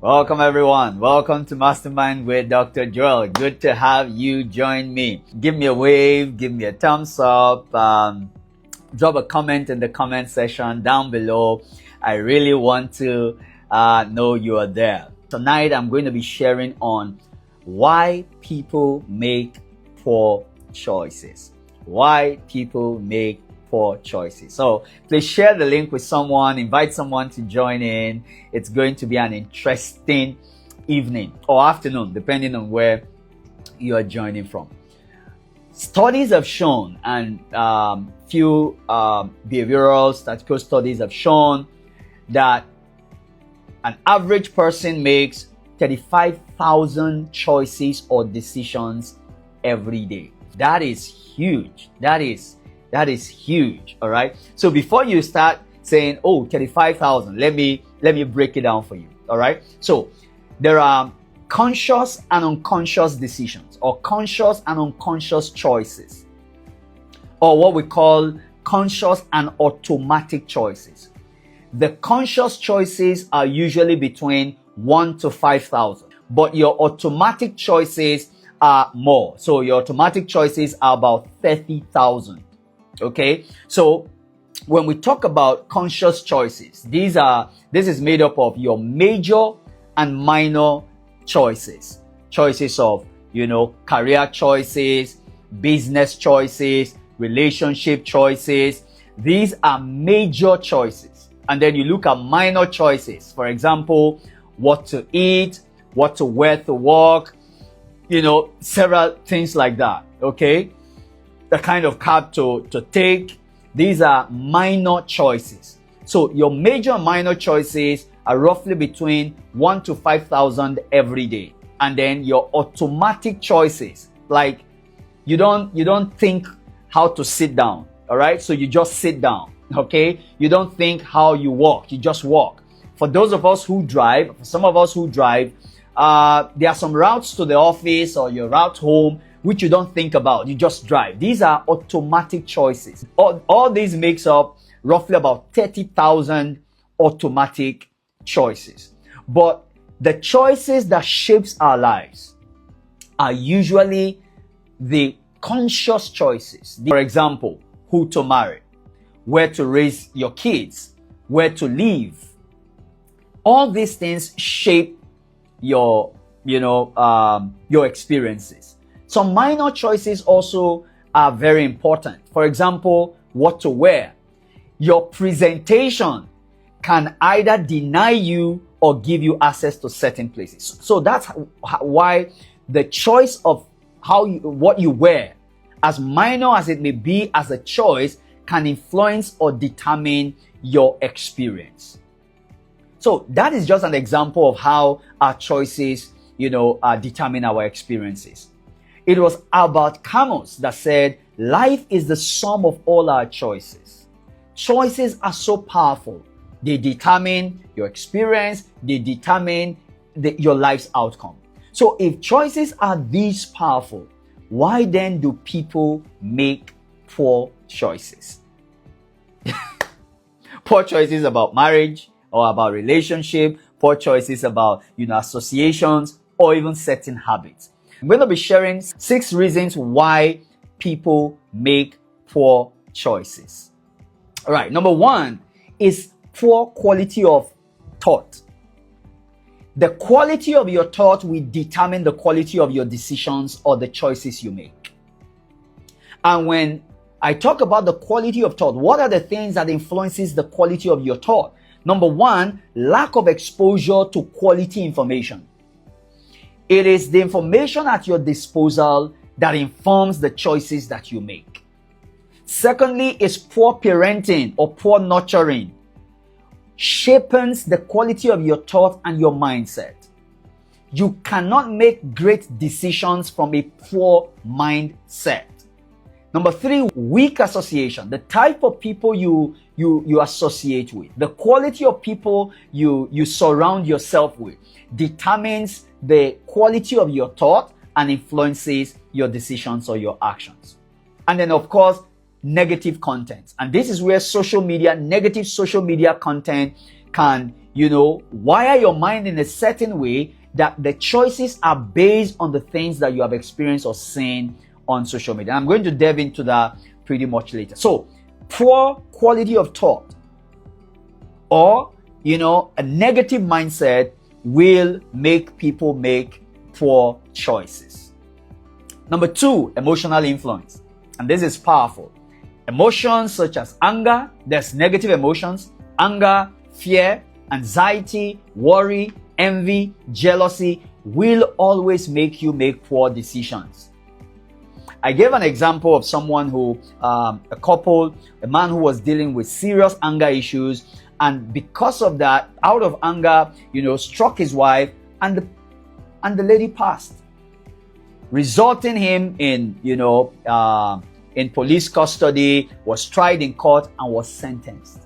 Welcome everyone. Welcome to Mastermind with Dr. Joel. Good to have you join me. Give me a wave, give me a thumbs up, drop a comment in the comment section down below. I really want to know you are there. Tonight I'm going to be sharing on why people make poor choices. Why people make poor choices. So please share the link with someone, invite someone to join in. It's going to be an interesting evening or afternoon, depending on where you are joining from. Studies have shown, and few behavioral statistical studies have shown that an average person makes 35,000 choices or decisions every day. That is huge. That is huge. All right. So before you start saying, oh, 35,000, let me break it down for you. All right. So there are conscious and unconscious decisions, or conscious and unconscious choices, or what we call conscious and automatic choices. The conscious choices are usually between 1 to 5,000, but your automatic choices are more. So your automatic choices are about 30,000. Okay, so when we talk about conscious choices, this is made up of your major and minor choices. Choices of, career choices, business choices, relationship choices. These are major choices. And then you look at minor choices. For example, what to eat, what to wear to work, several things like that. Okay, the kind of cab to take. These are minor choices. So your major and minor choices are roughly between 1 to 5,000 every day. And then your automatic choices, like you don't think how to sit down. All right. So you just sit down. Okay. You don't think how you walk. You just walk. For those of us who drive, for some of us who drive, there are some routes to the office or your route home which you don't think about. You just drive. These are automatic choices. All these makes up roughly about 30,000 automatic choices. But the choices that shapes our lives are usually the conscious choices. For example, who to marry, where to raise your kids, where to live. All these things shape your experiences. Some minor choices also are very important. For example, what to wear. Your presentation can either deny you or give you access to certain places. So that's why the choice of what you wear, as minor as it may be as a choice, can influence or determine your experience. So that is just an example of how our choices, determine our experiences. It was Albert Camus that said, life is the sum of all our choices. Choices are so powerful. They determine your experience. They determine your life's outcome. So if choices are this powerful, why then do people make poor choices? Poor choices about marriage or about relationship, poor choices about, associations or even certain habits. I'm going to be sharing 6 reasons why people make poor choices. All right. Number 1 is poor quality of thought. The quality of your thought will determine the quality of your decisions or the choices you make. And when I talk about the quality of thought, what are the things that influences the quality of your thought? Number 1, lack of exposure to quality information. It is the information at your disposal that informs the choices that you make. Secondly, is poor parenting or poor nurturing shapes the quality of your thought and your mindset. You cannot make great decisions from a poor mindset. Number 3, weak association. The type of people you associate with, the quality of people you surround yourself with determines the quality of your thought and influences your decisions or your actions. And then, of course, negative content. And this is where negative social media content can, wire your mind in a certain way that the choices are based on the things that you have experienced or seen on social media. I'm going to delve into that pretty much later. So, poor quality of thought or, a negative mindset will make people make poor choices. Number 2, emotional influence. And this is powerful. Emotions such as anger, there's negative emotions, anger, fear, anxiety, worry, envy, jealousy will always make you make poor decisions. I gave an example of someone who, a man who was dealing with serious anger issues, and because of that, out of anger, struck his wife, and the lady passed, resulting him in, in police custody, was tried in court, and was sentenced.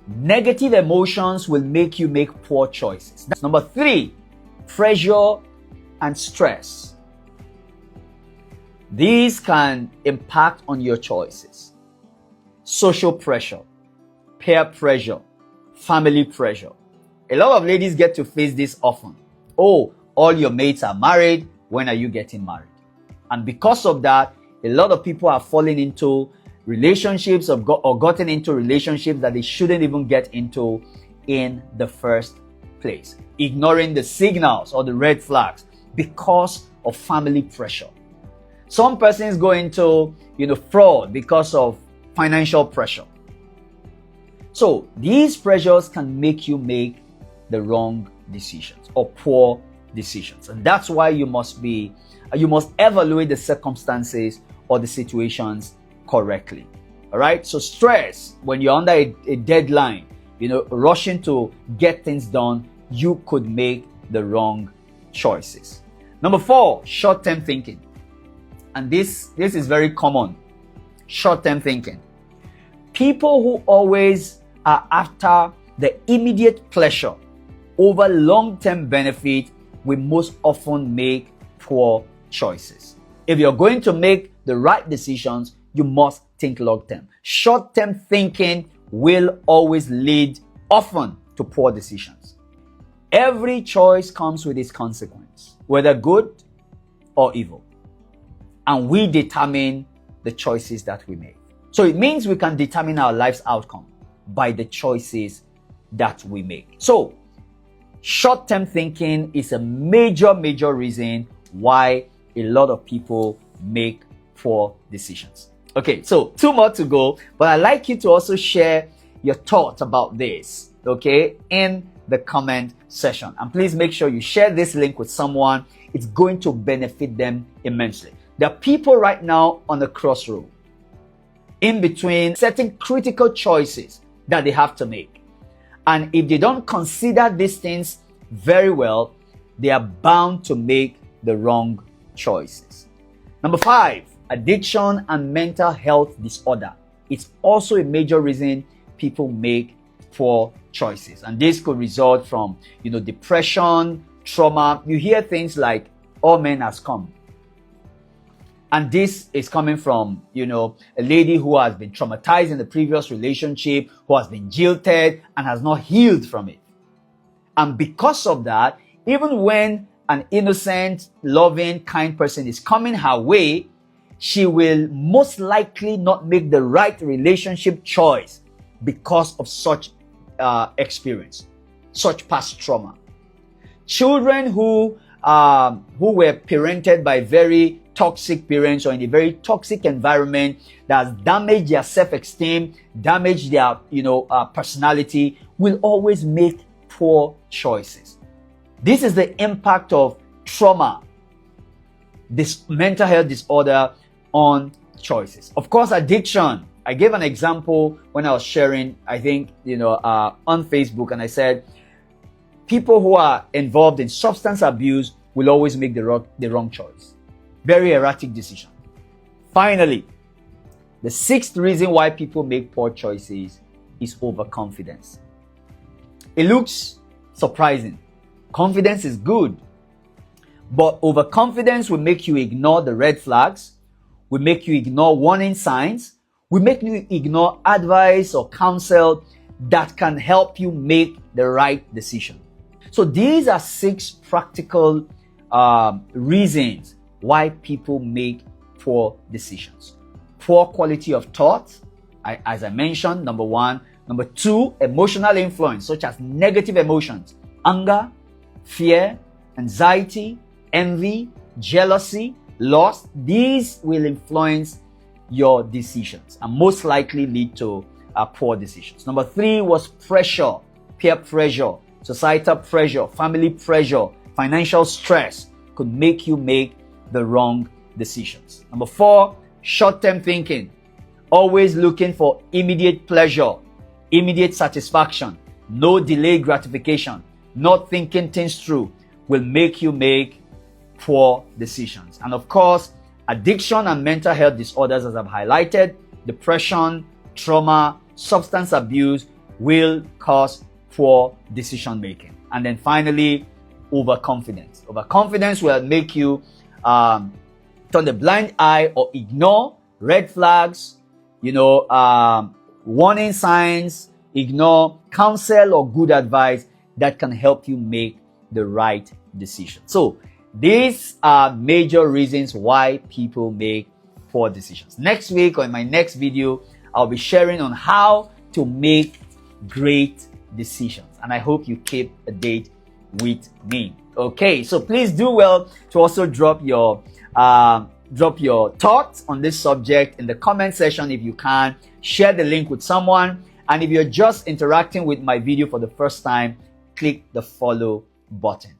Negative emotions will make you make poor choices. That's number 3, pressure and stress. These can impact on your choices. Social pressure, peer pressure, family pressure. A lot of ladies get to face this often. Oh, all your mates are married. When are you getting married? And because of that, a lot of people are falling into relationships or gotten into relationships that they shouldn't even get into in the first place, ignoring the signals or the red flags because of family pressure. Some persons go into fraud because of financial pressure. So these pressures can make you make the wrong decisions or poor decisions, and that's why you must evaluate the circumstances or the situations correctly. All right. So stress, when you're under a deadline, rushing to get things done, you could make the wrong choices. Number 4, short-term thinking. And this is very common. Short-term thinking. People who always are after the immediate pleasure over long-term benefit will most often make poor choices. If you're going to make the right decisions, you must think long-term. Short-term thinking will always lead often to poor decisions. Every choice comes with its consequence, whether good or evil. And we determine the choices that we make. So it means we can determine our life's outcome by the choices that we make. So short-term thinking is a major reason why a lot of people make poor decisions. Okay, so 2 more to go, but I'd like you to also share your thoughts about this, okay, in the comment section. And please make sure you share this link with someone. It's going to benefit them immensely. There are people right now on the crossroad, in between certain critical choices that they have to make. And if they don't consider these things very well, they are bound to make the wrong choices. Number 5, addiction and mental health disorder. It's also a major reason people make poor choices. And this could result from, depression, trauma. You hear things like, all men has come. And this is coming from, a lady who has been traumatized in the previous relationship, who has been jilted and has not healed from it. And because of that, even when an innocent, loving, kind person is coming her way, she will most likely not make the right relationship choice because of such experience, such past trauma. Children who were parented by very toxic parents or in a very toxic environment that has damaged their self-esteem, damaged their personality, will always make poor choices. This is the impact of trauma, this mental health disorder on choices. Of course, addiction. I gave an example when I was sharing, I think, on Facebook, and I said, people who are involved in substance abuse will always make the wrong choice. Very erratic decision. Finally, the 6th reason why people make poor choices is overconfidence. It looks surprising. Confidence is good, but overconfidence will make you ignore the red flags, will make you ignore warning signs, will make you ignore advice or counsel that can help you make the right decision. So these are 6 practical reasons why people make poor decisions. Poor quality of thought, as I mentioned, number 1. Number 2, emotional influence, such as negative emotions, anger, fear, anxiety, envy, jealousy, lust. These will influence your decisions and most likely lead to poor decisions. Number 3 was pressure, peer pressure, societal pressure, family pressure, financial stress could make you make the wrong decisions. Number 4, short-term thinking, always looking for immediate pleasure, immediate satisfaction, no delayed gratification, not thinking things through will make you make poor decisions. And of course, addiction and mental health disorders, as I've highlighted, depression, trauma, substance abuse will cause poor decision making. And then finally, overconfidence. Overconfidence will make you turn a blind eye or ignore red flags, warning signs, ignore counsel or good advice that can help you make the right decision. So these are major reasons why people make poor decisions. Next week or in my next video, I'll be sharing on how to make great decisions. And I hope you keep a date with me. Okay, so please do well to also drop your thoughts on this subject in the comment section if you can. Share the link with someone. And if you're just interacting with my video for the first time, click the follow button.